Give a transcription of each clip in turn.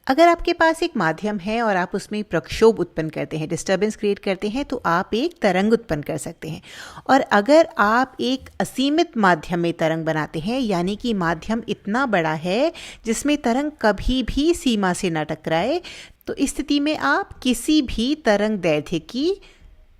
अगर आपके पास एक माध्यम है और आप उसमें प्रक्षोभ उत्पन्न करते हैं, डिस्टर्बेंस क्रिएट करते हैं, तो आप एक तरंग उत्पन्न कर सकते हैं। और अगर आप एक असीमित माध्यम में तरंग बनाते हैं, यानी कि माध्यम इतना बड़ा है जिसमें तरंग कभी भी सीमा से न टकराए, तो इस स्थिति में आप किसी भी तरंग दैर्घ्य की,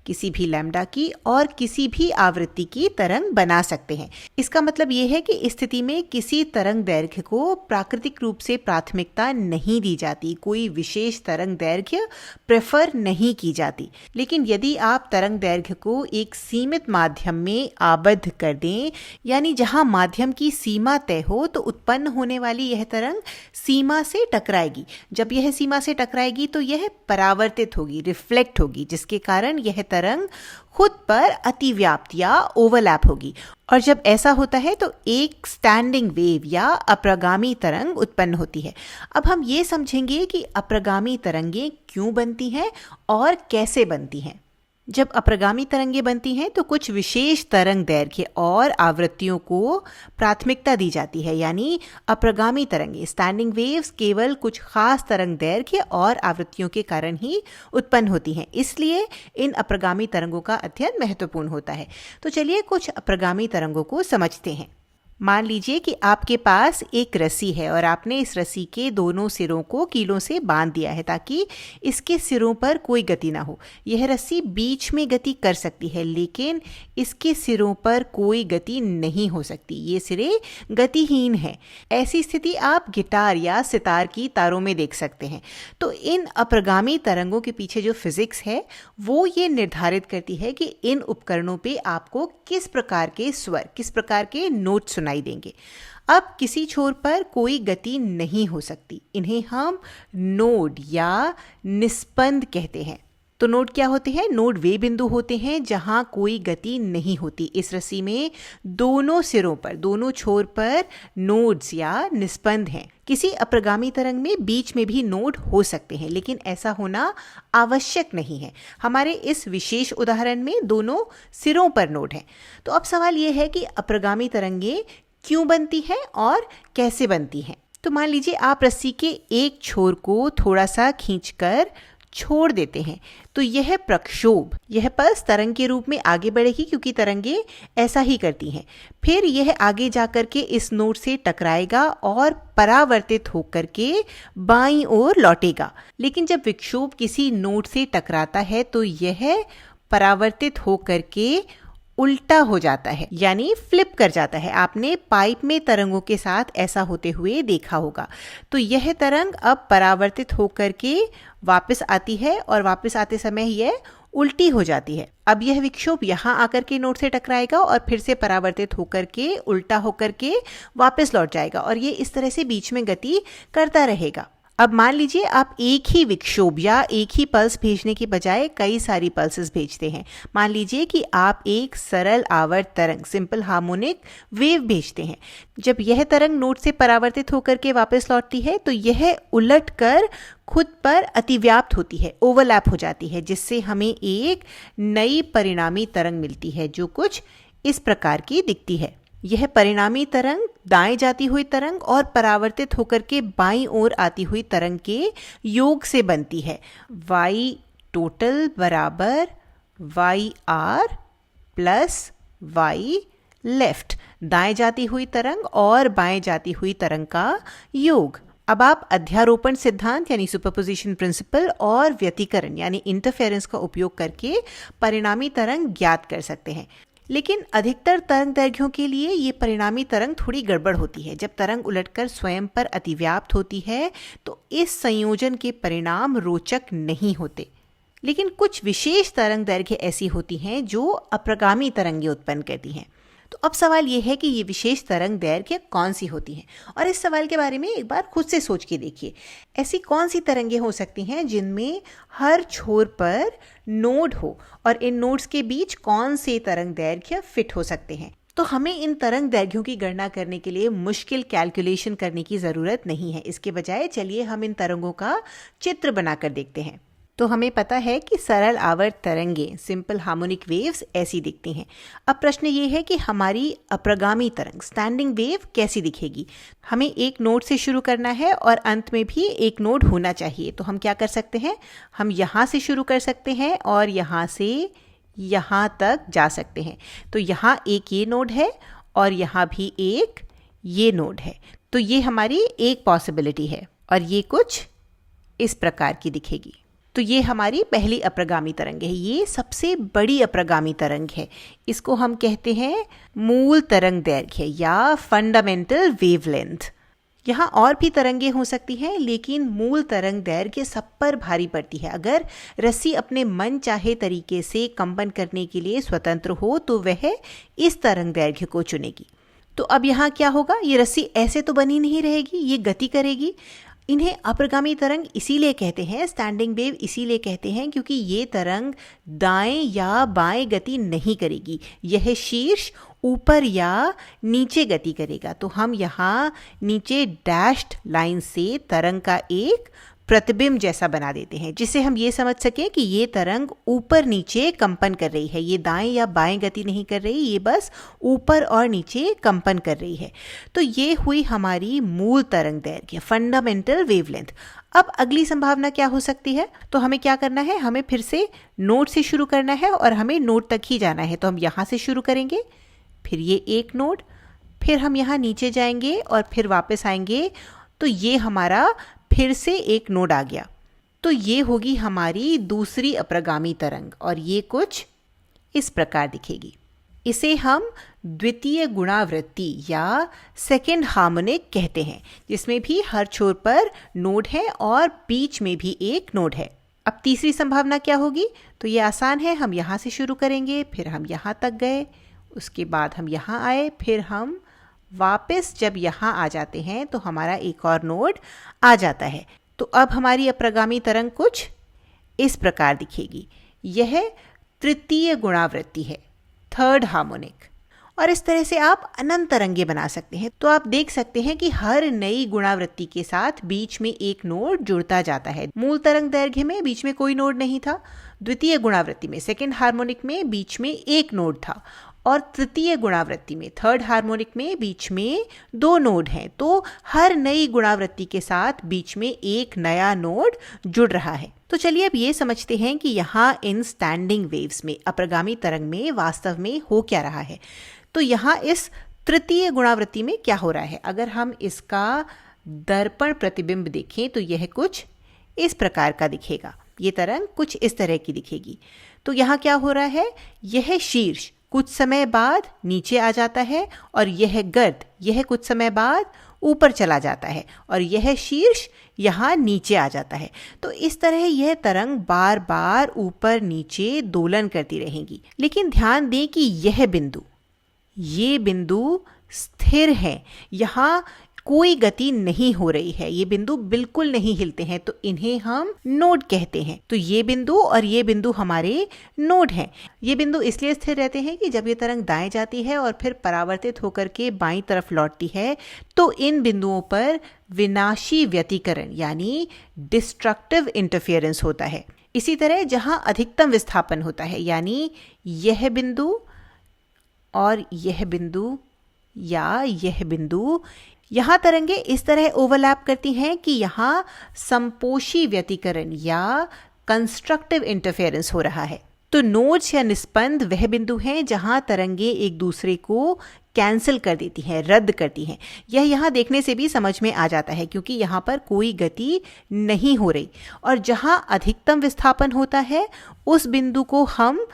किसी भी लैम्डा की और किसी भी आवृत्ति की तरंग बना सकते हैं। इसका मतलब ये है कि इस स्थिति में किसी तरंग दैर्घ्य को प्राकृतिक रूप से प्राथमिकता नहीं दी जाती, कोई विशेष तरंग दैर्घ्य प्रेफर नहीं की जाती। लेकिन यदि आप तरंग दैर्घ्य को एक सीमित माध्यम में आबद्ध कर दें, यानी जहां माध्यम की सीमा तय हो, तो उत्पन्न होने वाली यह तरंग सीमा से टकराएगी। जब यह सीमा से टकराएगी तो यह परावर्तित होगी, रिफ्लेक्ट होगी, जिसके कारण यह तरंग खुद पर अतिव्याप्त या ओवरलैप होगी। और जब ऐसा होता है तो एक स्टैंडिंग वेव या अप्रगामी तरंग उत्पन्न होती है। अब हम ये समझेंगे कि अप्रगामी तरंगें क्यों बनती हैं और कैसे बनती हैं। जब अप्रगामी तरंगें बनती हैं तो कुछ विशेष तरंग दैर्घ्य और आवृत्तियों को प्राथमिकता दी जाती है, यानी अप्रगामी तरंगें, स्टैंडिंग वेव्स, केवल कुछ खास तरंग दैर्घ्य और आवृत्तियों के कारण ही उत्पन्न होती हैं। इसलिए इन अप्रगामी तरंगों का अध्ययन महत्वपूर्ण होता है। तो चलिए कुछ अप्रगामी तरंगों को समझते हैं। मान लीजिए कि आपके पास एक रस्सी है और आपने इस रस्सी के दोनों सिरों को कीलों से बांध दिया है ताकि इसके सिरों पर कोई गति ना हो। यह रस्सी बीच में गति कर सकती है, लेकिन इसके सिरों पर कोई गति नहीं हो सकती। ये सिरे गतिहीन है। ऐसी स्थिति आप गिटार या सितार की तारों में देख सकते हैं। तो इन अप्रगामी तरंगों के पीछे जो फिजिक्स है वो ये निर्धारित करती है कि इन उपकरणों पे आपको किस प्रकार के स्वर, किस प्रकार के नोट सुनाई देंगे। अब किसी छोर पर कोई गति नहीं हो सकती। इन्हें हम नोड या निस्पंद कहते हैं। तो नोड क्या होते हैं? नोड वे बिंदु होते हैं जहां कोई गति नहीं होती। इस रस्सी में दोनों सिरों पर, दोनों छोर पर नोड्स या निस्पंद हैं। किसी अप्रगामी तरंग में बीच में भी नोड हो सकते हैं, लेकिन ऐसा होना आवश्यक नहीं है। हमारे इस विशेष उदाहरण में दोनों सिरों पर नोड हैं। तो अब सवाल यह है कि अप्रगामी तरंगें क्यों बनती हैं और कैसे बनती हैं। तो मान लीजिए आप रस्सी के एक छोर को थोड़ा सा खींचकर छोड़ देते हैं, तो यह प्रक्षोभ, यह पल्स तरंग के रूप में आगे बढ़ेगी, क्योंकि तरंगें ऐसा ही करती हैं। फिर यह आगे जाकर के इस नोड से टकराएगा और परावर्तित होकर के बाईं ओर लौटेगा। लेकिन जब विक्षोभ किसी नोड से टकराता है तो यह परावर्तित होकर के उल्टा हो जाता है, यानी फ्लिप कर जाता है। आपने पाइप में तरंगों के साथ ऐसा होते हुए देखा होगा। तो यह तरंग अब परावर्तित होकर के वापस आती है और वापस आते समय यह उल्टी हो जाती है। अब यह विक्षोभ यहाँ आकर के नोड से टकराएगा और फिर से परावर्तित होकर के उल्टा होकर के वापस लौट जाएगा, और ये इस तरह से बीच में गति करता रहेगा। अब मान लीजिए आप एक ही विक्षोभ या एक ही पल्स भेजने के बजाय कई सारी पल्सेस भेजते हैं। मान लीजिए कि आप एक सरल आवर्त तरंग, सिंपल हार्मोनिक वेव भेजते हैं। जब यह तरंग नोड से परावर्तित होकर के वापस लौटती है तो यह उलटकर खुद पर अतिव्याप्त होती है, ओवरलैप हो जाती है, जिससे हमें एक नई परिणामी तरंग मिलती है जो कुछ इस प्रकार की दिखती है। यह परिणामी तरंग दाएं जाती हुई तरंग और परावर्तित होकर के बाईं ओर आती हुई तरंग के योग से बनती है। y टोटल बराबर yr प्लस y लेफ्ट, दाएं जाती हुई तरंग और बाएं जाती हुई तरंग का योग। अब आप अध्यारोपण सिद्धांत यानी सुपरपोजिशन प्रिंसिपल और व्यतिकरण यानी इंटरफेरेंस का उपयोग करके परिणामी तरंग ज्ञात कर सकते हैं। लेकिन अधिकतर तरंग दैर्घ्यों के लिए ये परिणामी तरंग थोड़ी गड़बड़ होती है। जब तरंग उलटकर स्वयं पर अतिव्याप्त होती है तो इस संयोजन के परिणाम रोचक नहीं होते। लेकिन कुछ विशेष तरंग दैर्घ्य ऐसी होती हैं जो अप्रगामी तरंगें उत्पन्न करती हैं। तो अब सवाल ये है कि ये विशेष तरंग दैर्घ्य कौन सी होती हैं, और इस सवाल के बारे में एक बार खुद से सोच के देखिए। ऐसी कौन सी तरंगें हो सकती हैं जिनमें हर छोर पर नोड हो, और इन नोड्स के बीच कौन से तरंग दैर्घ्य फिट हो सकते हैं। तो हमें इन तरंग दैर्घ्यों की गणना करने के लिए मुश्किल कैलकुलेशन करने की ज़रूरत नहीं है। इसके बजाय चलिए हम इन तरंगों का चित्र बनाकर देखते हैं। तो हमें पता है कि सरल आवर्त तरंगें, सिंपल हार्मोनिक वेव्स ऐसी दिखती हैं। अब प्रश्न ये है कि हमारी अप्रगामी तरंग, स्टैंडिंग वेव कैसी दिखेगी। हमें एक नोड से शुरू करना है और अंत में भी एक नोड होना चाहिए। तो हम क्या कर सकते हैं, हम यहाँ से शुरू कर सकते हैं और यहाँ से यहाँ तक जा सकते हैं। तो यहाँ एक ये नोड है और यहाँ भी एक ये नोड है। तो ये हमारी एक पॉसिबिलिटी है और ये कुछ इस प्रकार की दिखेगी। तो ये हमारी पहली अप्रगामी तरंग है। ये सबसे बड़ी अप्रगामी तरंग है। इसको हम कहते हैं मूल तरंग दैर्घ्य या फंडामेंटल वेवलेंथ। यहाँ और भी तरंगें हो सकती हैं, लेकिन मूल तरंग दैर्घ्य सब पर भारी पड़ती है। अगर रस्सी अपने मन चाहे तरीके से कंपन करने के लिए स्वतंत्र हो तो वह इस तरंग दैर्घ्य को चुनेगी। तो अब यहाँ क्या होगा, ये रस्सी ऐसे तो बनी नहीं रहेगी, ये गति करेगी। इन्हें अप्रगामी तरंग इसीलिए कहते हैं, स्टैंडिंग वेव इसीलिए कहते हैं, क्योंकि ये तरंग दाएं या बाएं गति नहीं करेगी। यह शीर्ष ऊपर या नीचे गति करेगा। तो हम यहाँ नीचे डैश्ड लाइन से तरंग का एक प्रतिबिंब जैसा बना देते हैं, जिससे हम ये समझ सकें कि ये तरंग ऊपर नीचे कंपन कर रही है। ये दाएं या बाएं गति नहीं कर रही, ये बस ऊपर और नीचे कंपन कर रही है। तो ये हुई हमारी मूल तरंग दैर्घ्य, फंडामेंटल वेवलेंथ। अब अगली संभावना क्या हो सकती है, तो हमें क्या करना है, हमें फिर से नोड से शुरू करना है और हमें नोड तक ही जाना है। तो हम यहाँ से शुरू करेंगे, फिर ये एक नोड, फिर हम यहाँ नीचे जाएंगे और फिर वापस आएंगे। तो ये हमारा फिर से एक नोड आ गया। तो ये होगी हमारी दूसरी अप्रगामी तरंग और ये कुछ इस प्रकार दिखेगी। इसे हम द्वितीय गुणावृत्ति या सेकेंड हार्मोनिक कहते हैं, जिसमें भी हर छोर पर नोड है और बीच में भी एक नोड है। अब तीसरी संभावना क्या होगी, तो ये आसान है। हम यहाँ से शुरू करेंगे, फिर हम यहाँ तक गए, उसके बाद हम यहाँ आए, फिर हम वापस जब यहाँ आ जाते हैं तो हमारा एक और नोड आ जाता है। तो अब हमारी अप्रगामी तरंग कुछ इस प्रकार दिखेगी। यह तृतीय गुणावृत्ति है, थर्ड हार्मोनिक। और इस तरह से आप अनंत तरंगे बना सकते हैं। तो आप देख सकते हैं कि हर नई गुणावृत्ति के साथ बीच में एक नोड जुड़ता जाता है। मूल तरंग दैर्घ्य में बीच में कोई नोड नहीं था, द्वितीय गुणावृत्ति में, सेकेंड हार्मोनिक में बीच में एक नोड था, और तृतीय गुणावृत्ति में, थर्ड हार्मोनिक में बीच में दो नोड हैं। तो हर नई गुणावृत्ति के साथ बीच में एक नया नोड जुड़ रहा है। तो चलिए अब ये समझते हैं कि यहाँ इन स्टैंडिंग वेव्स में, अप्रगामी तरंग में वास्तव में हो क्या रहा है। तो यहाँ इस तृतीय गुणावृत्ति में क्या हो रहा है, अगर हम इसका दर्पण प्रतिबिंब देखें तो यह कुछ इस प्रकार का दिखेगा। ये तरंग कुछ इस तरह की दिखेगी। तो यहाँ क्या हो रहा है, यह शीर्ष कुछ समय बाद नीचे आ जाता है और यह गर्द, यह कुछ समय बाद ऊपर चला जाता है और यह शीर्ष यहाँ नीचे आ जाता है। तो इस तरह यह तरंग बार बार ऊपर नीचे दोलन करती रहेंगी। लेकिन ध्यान दें कि ये बिंदु स्थिर है, यहाँ कोई गति नहीं हो रही है, ये बिंदु बिल्कुल नहीं हिलते हैं, तो इन्हें हम नोड कहते हैं। तो ये बिंदु और ये बिंदु हमारे नोड हैं। ये बिंदु इसलिए स्थिर रहते हैं कि जब ये तरंग दाएं जाती है और फिर परावर्तित होकर के बाईं तरफ लौटती है, तो इन बिंदुओं पर विनाशी व्यतिकरण यानी डिस्ट्रक्टिव इंटरफेरेंस होता है। इसी तरह जहां अधिकतम विस्थापन होता है, यानी यह बिंदु और यह बिंदु या यह बिंदु, यहाँ तरंगे इस तरह ओवरलैप करती हैं कि यहाँ संपोषी व्यतिकरण या कंस्ट्रक्टिव इंटरफेरेंस हो रहा है। तो नोड्स या निस्पंद वह बिंदु हैं जहाँ तरंगे एक दूसरे को कैंसिल कर देती हैं, रद्द करती हैं। यह यहाँ देखने से भी समझ में आ जाता है, क्योंकि यहाँ पर कोई गति नहीं हो रही। और जहाँ अधिकतम विस्थापन होता है उस बिंदु को हम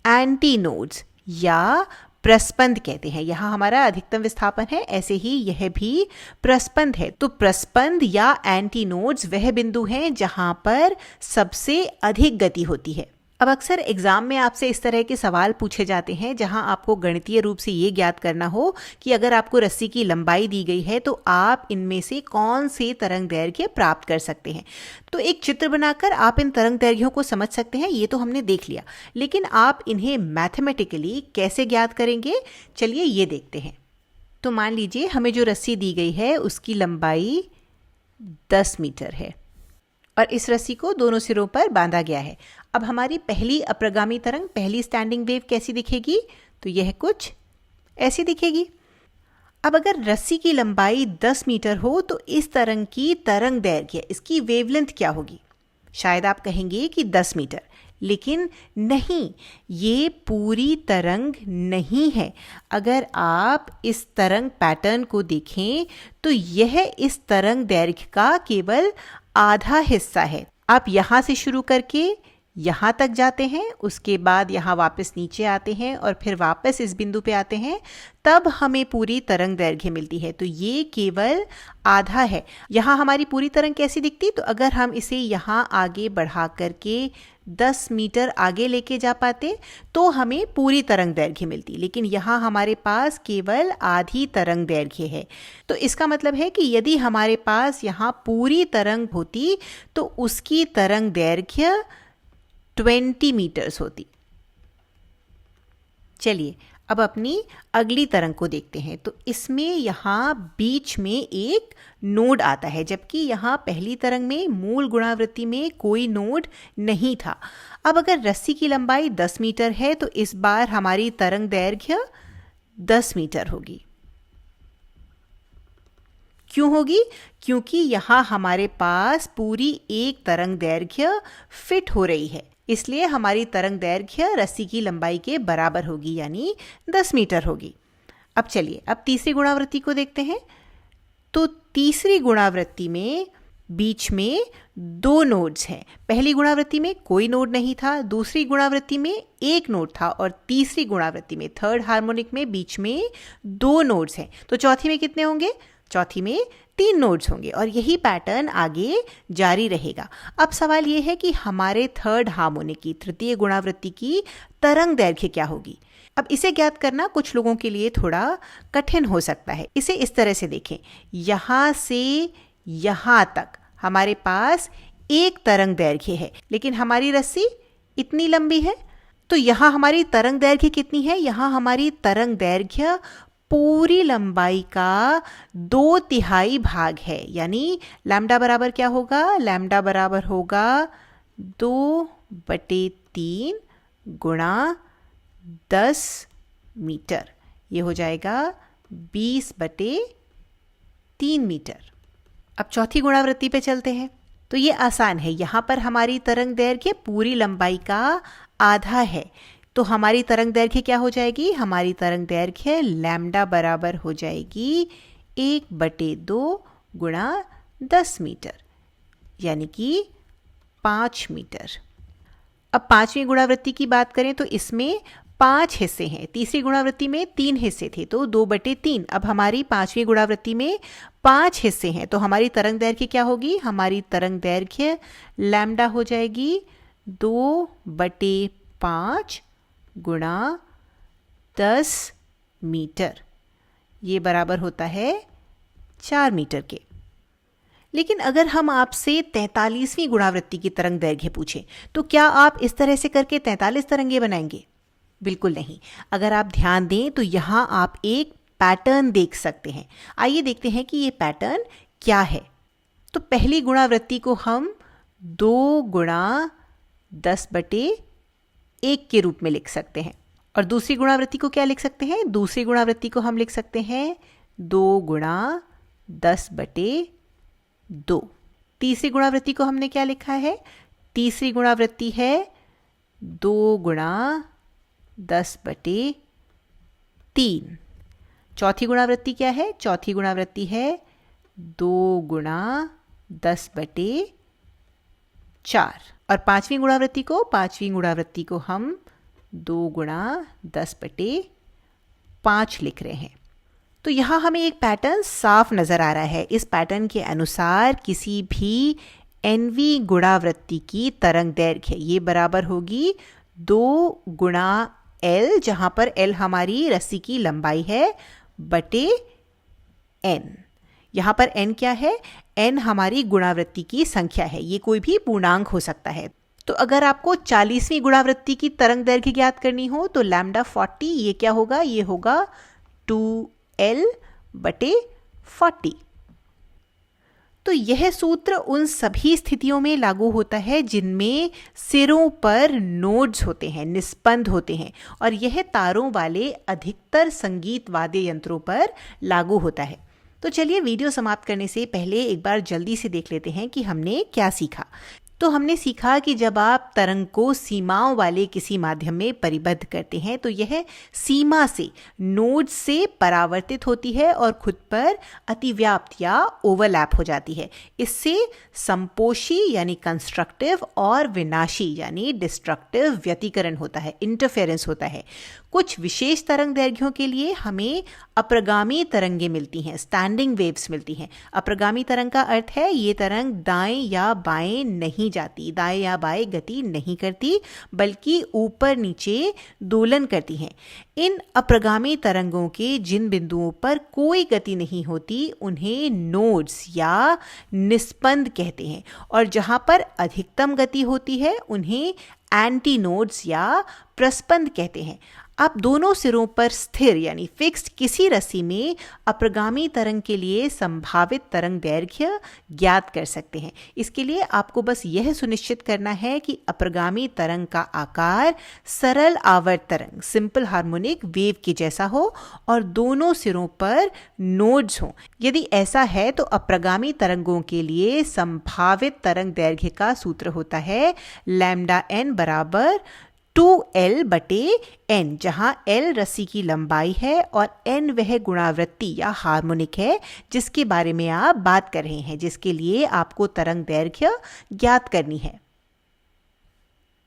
एंटी नोड्स या प्रस्पंद कहते हैं। यहाँ हमारा अधिकतम विस्थापन है, ऐसे ही यह भी प्रस्पंद है। तो प्रस्पंद या एंटी नोड्स वह बिंदु हैं जहाँ पर सबसे अधिक गति होती है। अब अक्सर एग्जाम में आपसे इस तरह के सवाल पूछे जाते हैं जहां आपको गणितीय रूप से ये ज्ञात करना हो कि अगर आपको रस्सी की लंबाई दी गई है तो आप इनमें से कौन से तरंग दैर्घ्य प्राप्त कर सकते हैं। तो एक चित्र बनाकर आप इन तरंग दैर्घ्यों को समझ सकते हैं, ये तो हमने देख लिया, लेकिन आप इन्हें मैथमेटिकली कैसे ज्ञात करेंगे, चलिए ये देखते हैं। तो मान लीजिए हमें जो रस्सी दी गई है उसकी लंबाई 10 मीटर है और इस रस्सी को दोनों सिरों पर बांधा गया है। अब हमारी पहली अप्रगामी तरंग, पहली स्टैंडिंग वेव कैसी दिखेगी? तो यह कुछ ऐसी दिखेगी। अब अगर रस्सी की लंबाई 10 मीटर हो तो इस तरंग की तरंग दैर्घ्य, इसकी वेवलेंथ क्या होगी? शायद आप कहेंगे कि 10 मीटर, लेकिन नहीं, ये पूरी तरंग नहीं है। अगर आप इस तरंग पैटर्न को देखें तो यह इस तरंग दैर्घ्य का केवल आधा हिस्सा है। आप यहाँ से शुरू करके यहाँ तक जाते हैं, उसके बाद यहाँ वापस नीचे आते हैं और फिर वापस इस बिंदु पे आते हैं, तब हमें पूरी तरंग दैर्घ्य मिलती है। तो ये केवल आधा है। यहाँ हमारी पूरी तरंग कैसी दिखती? तो अगर हम इसे यहाँ आगे बढ़ा करके 10 मीटर आगे लेके जा पाते तो हमें पूरी तरंग दैर्घ्य मिलती, लेकिन यहाँ हमारे पास केवल आधी तरंग दैर्घ्य है। तो इसका मतलब है कि यदि हमारे पास यहाँ पूरी तरंग होती तो उसकी तरंग दैर्घ्य 20 मीटर्स होती। चलिए अब अपनी अगली तरंग को देखते हैं। तो इसमें यहाँ बीच में एक नोड आता है, जबकि यहाँ पहली तरंग में मूल गुणावृत्ति में कोई नोड नहीं था। अब अगर रस्सी की लंबाई 10 मीटर है तो इस बार हमारी तरंग दैर्घ्य 10 मीटर होगी। क्यों होगी? क्योंकि यहाँ हमारे पास पूरी एक तरंग दैर्घ्य फिट हो रही है, इसलिए हमारी तरंग दैर्घ्य रस्सी की लंबाई के बराबर होगी, यानी 10 मीटर होगी। अब चलिए अब तीसरी गुणावृत्ति को देखते हैं। तो तीसरी गुणावृत्ति में बीच में 2 नोड्स हैं। पहली गुणावृत्ति में कोई नोड नहीं था, दूसरी गुणावृत्ति में एक नोड था और तीसरी गुणावृत्ति में थर्ड हार्मोनिक में बीच में 2 नोड्स हैं। तो चौथी में कितने होंगे? चौथी में 3 नोड्स होंगे और यही पैटर्न आगे जारी रहेगा। अब सवाल यह है कि हमारे थर्ड हार्मोनिक की, तृतीय गुणावृत्ति की तरंग दैर्घ्य क्या होगी? अब इसे ज्ञात करना कुछ लोगों के लिए थोड़ा कठिन हो सकता है। इसे इस तरह से देखें, यहाँ से यहाँ तक हमारे पास एक तरंग दैर्घ्य है, लेकिन हमारी रस्सी इतनी लंबी है, तो यहाँ हमारी तरंग दैर्घ्य कितनी है? यहाँ हमारी तरंग दैर्घ्य पूरी लंबाई का 2/3 भाग है, यानी लैम्डा बराबर क्या होगा? लैम्डा बराबर होगा 2/3 गुणा 10 मीटर। ये हो जाएगा 20/3 मीटर। अब चौथी गुणावृत्ति पे चलते हैं। तो ये आसान है, यहाँ पर हमारी तरंग दैर्घ्य पूरी लंबाई का आधा है, तो हमारी तरंग दैर्घ्य क्या हो जाएगी? हमारी तरंग दैर्घ्य लैम्डा बराबर हो जाएगी 1/2 गुणा 10 मीटर, यानी कि 5 मीटर। अब पांचवी गुणावृत्ति की बात करें तो इसमें 5 हिस्से हैं। तीसरी गुणावृत्ति में 3 हिस्से थे, तो 2/3। अब हमारी पांचवी गुणावृत्ति में 5 हिस्से हैं, तो हमारी तरंग दैर्घ्य क्या होगी? हमारी तरंग दैर्घ्य लैम्डा हो जाएगी 2/5 गुणा 10 मीटर। ये बराबर होता है 4 मीटर के। लेकिन अगर हम आपसे 43वीं गुणावृत्ति की तरंग दैर्घ्य पूछें तो क्या आप इस तरह से करके 43 तरंगे बनाएंगे? बिल्कुल नहीं। अगर आप ध्यान दें तो यहाँ आप एक पैटर्न देख सकते हैं। आइए देखते हैं कि ये पैटर्न क्या है। तो पहली गुणावृत्ति को हम 2 गुणा 10/1 के रूप में लिख सकते हैं, और दूसरी गुणावृत्ति को क्या लिख सकते हैं? दूसरी गुणावृत्ति को हम लिख सकते हैं 2 गुणा 10/2। तीसरी गुणावृत्ति को हमने क्या लिखा है? तीसरी गुणावृत्ति है 2 गुणा 10/3। चौथी गुणावृत्ति क्या है? चौथी गुणावृत्ति है 2 गुणा 10/4। और पांचवी गुणावृत्ति को हम 2 गुणा 10/5 लिख रहे हैं। तो यहाँ हमें एक पैटर्न साफ नजर आ रहा है। इस पैटर्न के अनुसार किसी भी nवीं गुणावृत्ति की तरंग दैर्घ्य ये बराबर होगी 2 गुणा L, जहाँ पर L हमारी रस्सी की लंबाई है, बटे N। यहाँ पर N क्या है? N हमारी गुणावृत्ति की संख्या है, ये कोई भी पूर्णांक हो सकता है। तो अगर आपको 40वीं गुणावृत्ति की तरंग दैर्घ्य ज्ञात करनी हो तो लैम्डा 40 ये क्या होगा? ये होगा 2L/40। तो यह सूत्र उन सभी स्थितियों में लागू होता है जिनमें सिरों पर नोड्स होते हैं, निस्पंद होते हैं, और यह तारों वाले अधिकतर संगीत वाद्य यंत्रों पर लागू होता है। तो चलिए वीडियो समाप्त करने से पहले एक बार जल्दी से देख लेते हैं कि हमने क्या सीखा। तो हमने सीखा कि जब आप तरंग को सीमाओं वाले किसी माध्यम में परिबद्ध करते हैं तो यह सीमा से, नोड से परावर्तित होती है और खुद पर अतिव्याप्त या ओवरलैप हो जाती है। इससे संपोषी यानी कंस्ट्रक्टिव और विनाशी यानी डिस्ट्रक्टिव व्यतिकरण होता है, इंटरफेरेंस होता है। कुछ विशेष तरंग दैर्घ्यों के लिए हमें अप्रगामी तरंगें मिलती हैं, स्टैंडिंग वेव्स मिलती हैं। अप्रगामी तरंग का अर्थ है ये तरंग दाएं या बाएं नहीं जाती, दाएं या बाएं गति नहीं करती, बल्कि ऊपर नीचे दोलन करती हैं। इन अप्रगामी तरंगों के जिन बिंदुओं पर कोई गति नहीं होती उन्हें नोड्स या निस्पंद कहते हैं, और जहां पर अधिकतम गति होती है उन्हें एंटी नोड्स या प्रस्पंद कहते हैं। आप दोनों सिरों पर स्थिर यानी फिक्स्ड किसी रस्सी में अप्रगामी तरंग के लिए संभावित तरंग दैर्घ्य ज्ञात कर सकते हैं। इसके लिए आपको बस यह सुनिश्चित करना है कि अप्रगामी तरंग का आकार सरल आवर्त तरंग, सिंपल हार्मोनिक वेव के जैसा हो और दोनों सिरों पर नोड्स हों। यदि ऐसा है तो अप्रगामी तरंगों के लिए संभावित तरंग दैर्घ्य का सूत्र होता है लैम्डा n बराबर 2L/n, जहां L रस्सी की लंबाई है और n वह गुणावृत्ति या हार्मोनिक है जिसके बारे में आप बात कर रहे हैं, जिसके लिए आपको तरंग दैर्घ्य ज्ञात करनी है।